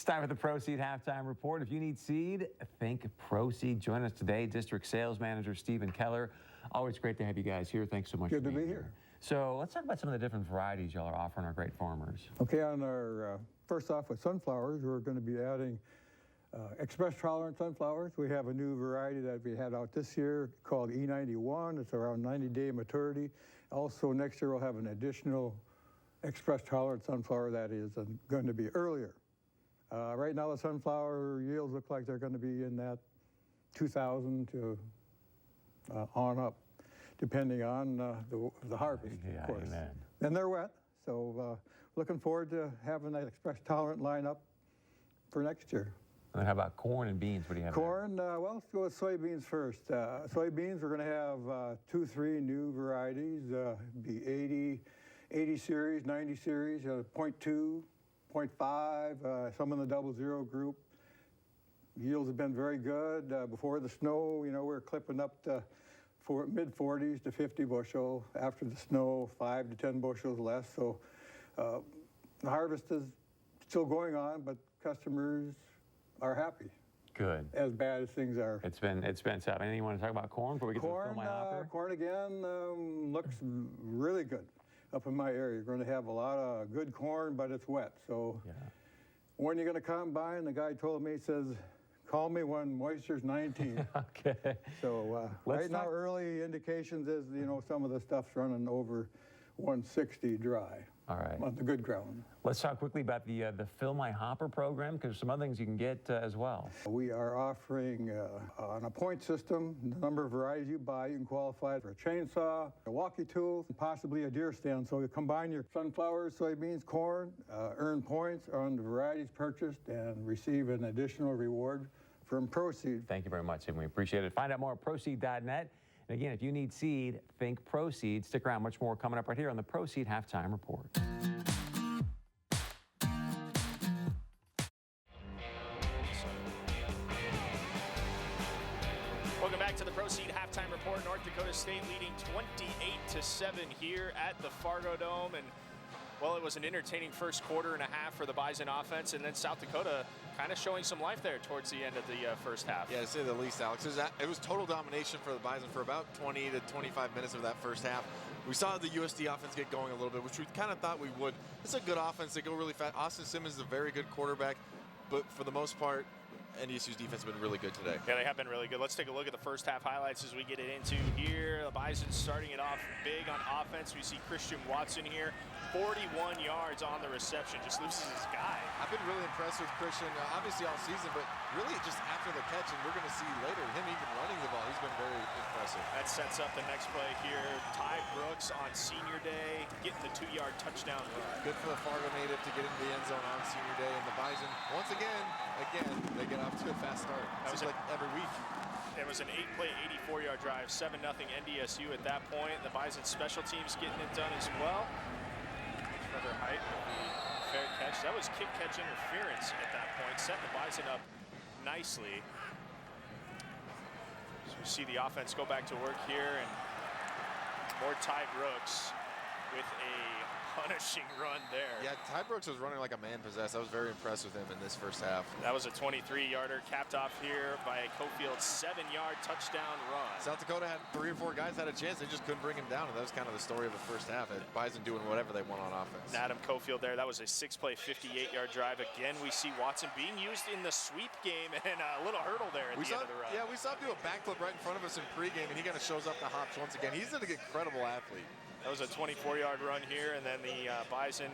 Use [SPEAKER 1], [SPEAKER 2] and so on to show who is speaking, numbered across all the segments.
[SPEAKER 1] time for the Proceed Halftime Report. If you need seed, think Proceed. Join us today, District Sales Manager Stephen Keller. Always great to have you guys here. Thanks so much
[SPEAKER 2] Good
[SPEAKER 1] for
[SPEAKER 2] to
[SPEAKER 1] being
[SPEAKER 2] be here.
[SPEAKER 1] So let's talk about some of the different varieties y'all are offering our great farmers.
[SPEAKER 2] Okay, on our first off with sunflowers, we're going to be adding express tolerant sunflowers. We have a new variety that we had out this year called E91. It's around 90-day maturity. Also, next year we'll have an additional express tolerant sunflower that is going to be earlier. Right now the sunflower yields look like they're going to be in that 2,000 to on up, depending on the harvest,
[SPEAKER 1] Yeah,
[SPEAKER 2] of course.
[SPEAKER 1] amen.
[SPEAKER 2] And they're wet, so looking forward to having that express tolerant lineup for next year.
[SPEAKER 1] And then how about corn and beans? What do you have
[SPEAKER 2] Corn, well, let's go with soybeans first. Soybeans, we're going to have 2-3 new varieties, be 80 series, 90 series, 0.2, 0.5, some in the 00 group. Yields have been very good. Before the snow, you know, we're clipping up to mid-40s to 50 bushel. After the snow, 5 to 10 bushels less. So the harvest is still going on, but customers are happy.
[SPEAKER 1] Good.
[SPEAKER 2] As bad as things are.
[SPEAKER 1] It's been tough. Anything you want to talk about corn before we get to the Fill My Hopper?
[SPEAKER 2] Corn again looks really good up in my area. You're going to have a lot of good corn, but it's wet. So when you're going to combine, the guy told me, he says, call me when moisture's 19.
[SPEAKER 1] Okay.
[SPEAKER 2] So right now, early indications is, you know, some of the stuff's running over 160 dry.
[SPEAKER 1] All right.
[SPEAKER 2] On the good ground.
[SPEAKER 1] Let's talk quickly about the Fill My Hopper program, because there's some other things you can get as well.
[SPEAKER 2] We are offering on a point system, the number of varieties you buy, you can qualify for a chainsaw, a walkie tool, and possibly a deer stand. So you combine your sunflowers, soybeans, corn, earn points on the varieties purchased, and receive an additional reward from Proceed.
[SPEAKER 1] Thank you very much, and we appreciate it. Find out more at Proceed.net. And again, if you need seed, think Proceed. Stick around, much more coming up right here on the Proceed Halftime Report.
[SPEAKER 3] Welcome back to the Proceed Halftime Report. North Dakota State leading 28-7 here at the Fargo Dome. And, well, it was an entertaining first quarter and a half for the Bison offense, and then South Dakota kind of showing some life there towards the end of the first half.
[SPEAKER 4] Yeah, to say the least, Alex. It was total domination for the Bison for about 20 to 25 minutes of that first half. We saw the USD offense get going a little bit, which we kind of thought we would. It's a good offense. They go really fast. Austin Simmons is a very good quarterback, but for the most part, NDSU's defense has been really good today.
[SPEAKER 3] Yeah, they have been really good. Let's take a look at the first half highlights as we get it into here. The Bison starting it off big on offense. We see Christian Watson here, 41 yards on the reception, just loses his guy.
[SPEAKER 4] I've been really impressed with Christian, obviously all season, but really just after the catch, and we're going to see later him even running the ball. He's been very impressive.
[SPEAKER 3] That sets up the next play here. Ty Brooks on senior day, getting the 2-yard touchdown run.
[SPEAKER 4] Good for the Fargo native to get into the end zone on senior day, and the Bison, once again, they get off to a fast start. Seems like every week.
[SPEAKER 3] It was an 8-play, 84-yard drive, 7-0 NDSU at that point. The Bison special teams getting it done as well. Another height with the fair catch. That was kick-catch interference at that point, setting the Bison up nicely. So we see the offense go back to work here, and more Ty Brooks with a punishing run there.
[SPEAKER 4] Yeah, Ty Brooks was running like a man possessed. I was very impressed with him in this first half.
[SPEAKER 3] That was a 23-yarder capped off here by Cofield's 7-yard touchdown run.
[SPEAKER 4] South Dakota had 3 or 4 guys had a chance. They just couldn't bring him down, and that was kind of the story of the first half. Bison doing whatever they want on offense.
[SPEAKER 3] Adam Cofield there. That was a 6-play, 58-yard drive. Again, we see Watson being used in the sweep game, and a little hurdle there at the end of the run.
[SPEAKER 4] Yeah, we saw him do a backflip right in front of us in pregame, and he kind of shows up the hops once again. He's an incredible athlete.
[SPEAKER 3] That was a 24-yard run here, and then the Bison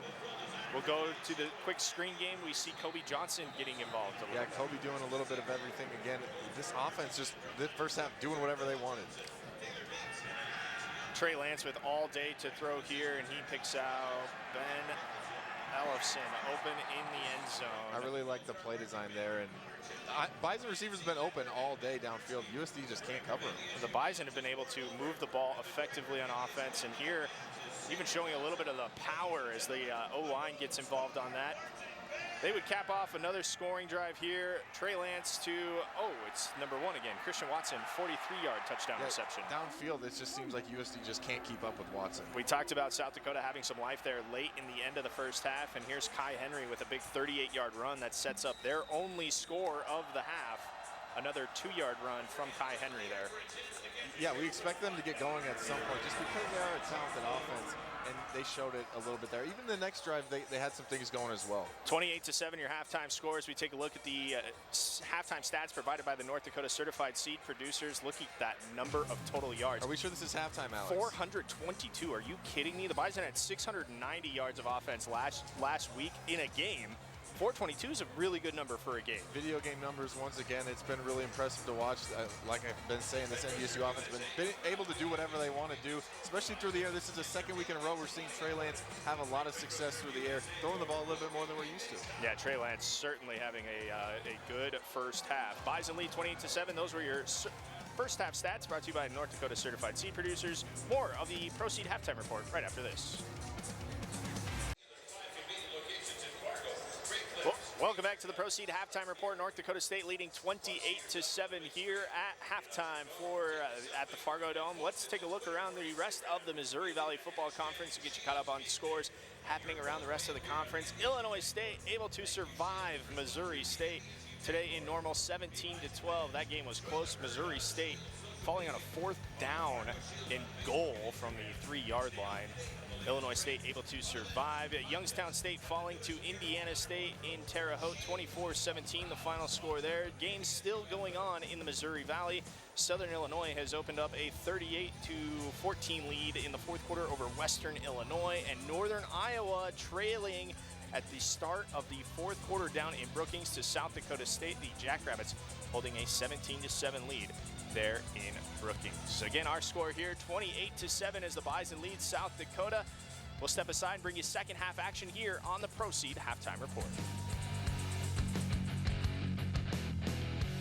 [SPEAKER 3] will go to the quick screen game. We see Kobe Johnson getting involved a little bit.
[SPEAKER 4] Kobe doing a little bit of everything again. This offense just, the first half, doing whatever they wanted.
[SPEAKER 3] Trey Lance with all day to throw here, and he picks out Ben Ellefson open in the end zone.
[SPEAKER 4] I really like the play design there, and Bison receivers have been open all day downfield. USD just can't cover them.
[SPEAKER 3] The Bison have been able to move the ball effectively on offense, and here even showing a little bit of the power as the O-line gets involved on that. They would cap off another scoring drive here. Trey Lance to, it's number 1 again. Christian Watson, 43-yard touchdown reception.
[SPEAKER 4] Downfield, it just seems like USD just can't keep up with Watson.
[SPEAKER 3] We talked about South Dakota having some life there late in the end of the first half, and here's Kai Henry with a big 38-yard run that sets up their only score of the half. Another 2-yard run from Kai Henry there.
[SPEAKER 4] Yeah, we expect them to get going at some point just because they are a talented offense, and they showed it a little bit there. Even the next drive, they had some things going as well.
[SPEAKER 3] 28-7 your halftime scores. We take a look at the halftime stats provided by the North Dakota Certified Seed Producers. Look at that number of total yards.
[SPEAKER 4] Are we sure this is halftime, Alex?
[SPEAKER 3] 422. Are you kidding me? The Bison had 690 yards of offense last week in a game. 422 is a really good number for a game.
[SPEAKER 4] Video game numbers, once again, it's been really impressive to watch. Like I've been saying, this NDSU offense has been able to do whatever they want to do, especially through the air. This is the second week in a row we're seeing Trey Lance have a lot of success through the air, throwing the ball a little bit more than we're used to.
[SPEAKER 3] Yeah, Trey Lance certainly having a good first half. Bison lead 28-7. Those were your first half stats brought to you by North Dakota Certified Seed Producers. More of the Pro Seed Halftime Report right after this. Welcome back to the Pro Seed Halftime Report. North Dakota State leading 28-7 here at halftime at the Fargo Dome. Let's take a look around the rest of the Missouri Valley Football Conference to get you caught up on scores happening around the rest of the conference. Illinois State able to survive Missouri State today in Normal 17-12. That game was close. Missouri State falling on a 4th down in goal from the 3-yard line. Illinois State able to survive. Youngstown State falling to Indiana State in Terre Haute, 24-17, the final score there. Games still going on in the Missouri Valley. Southern Illinois has opened up a 38-14 lead in the 4th quarter over Western Illinois, and Northern Iowa trailing at the start of the 4th quarter down in Brookings to South Dakota State. The Jackrabbits holding a 17-7 lead there in Brookings. Again, our score here, 28-7 as the Bison lead South Dakota. We'll step aside and bring you second half action here on the Pro Seed Halftime Report.